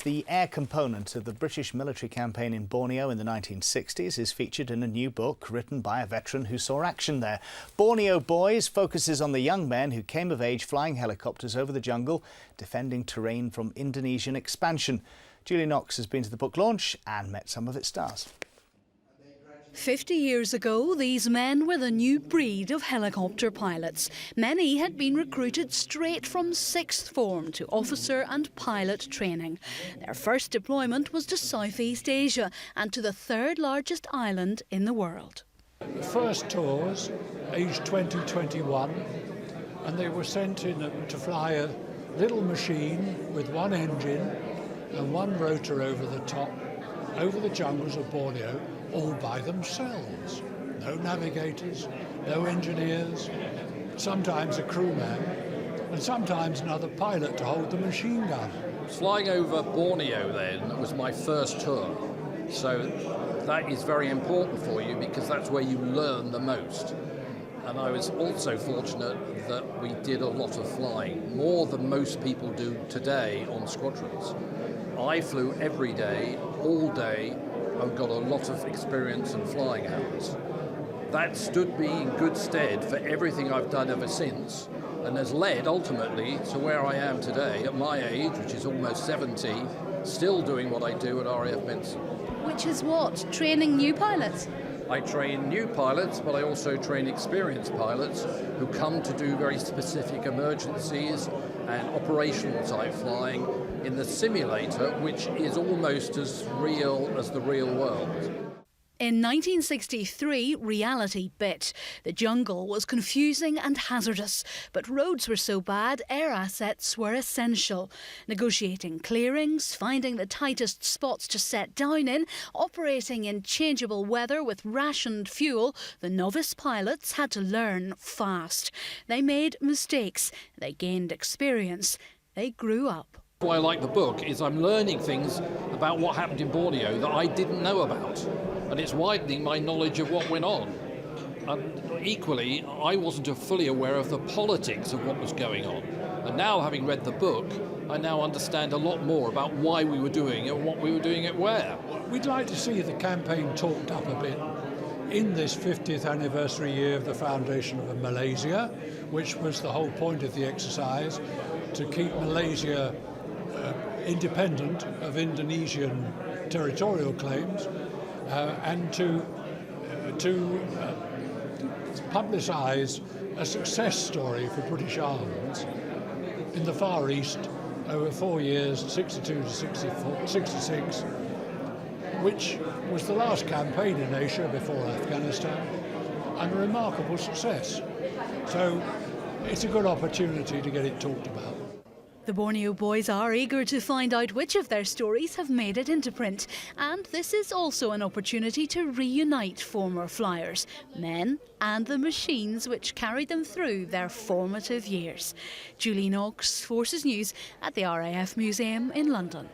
pilots. The air component of the British military campaign in Borneo in the 1960s is featured in a new book written by a veteran who saw action there. Borneo Boys focuses on the young men who came of age flying helicopters over the jungle, defending terrain from Indonesian expansion. Julie Knox has been to the book launch and met some of its stars. 50 years ago, these men were the new breed of helicopter pilots. Many had been recruited straight from sixth form to officer and pilot training. Their first deployment was to Southeast Asia and to the third largest island in the world. The first tours, aged 20, 21, and they were sent in to fly a little machine with one engine and one rotor over the top, over the jungles of Borneo, all by themselves. No navigators, no engineers, sometimes a crewman, and sometimes another pilot to hold the machine gun. Flying over Borneo then was my first tour, so that is very important for you because that's where you learn the most. And I was also fortunate that we did a lot of flying, more than most people do today on squadrons. I flew every day, all day, and got a lot of experience in flying hours. That stood me in good stead for everything I've done ever since, and has led ultimately to where I am today at my age, which is almost 70, still doing what I do at RAF Benson. Which is what? Training new pilots? I train new pilots, but I also train experienced pilots who come to do very specific emergencies and operational type flying in the simulator, which is almost as real as the real world. In 1963, reality bit. The jungle was confusing and hazardous, but roads were so bad, air assets were essential. Negotiating clearings, finding the tightest spots to set down in, operating in changeable weather with rationed fuel, the novice pilots had to learn fast. They made mistakes, they gained experience, they grew up. Why I like the book is I'm learning things about what happened in Borneo that I didn't know about. And it's widening my knowledge of what went on. And equally, I wasn't fully aware of the politics of what was going on. And now, having read the book, I now understand a lot more about why we were doing it and what we were doing it where. We'd like to see the campaign talked up a bit in this 50th anniversary year of the foundation of Malaysia, which was the whole point of the exercise, to keep Malaysia independent of Indonesian territorial claims, and to publicise a success story for British arms in the Far East over 4 years, 62 to 66, which was the last campaign in Asia before Afghanistan, and a remarkable success. So it's a good opportunity to get it talked about. The Borneo Boys are eager to find out which of their stories have made it into print. And this is also an opportunity to reunite former flyers, men and the machines which carried them through their formative years. Julie Knox, Forces News at the RAF Museum in London.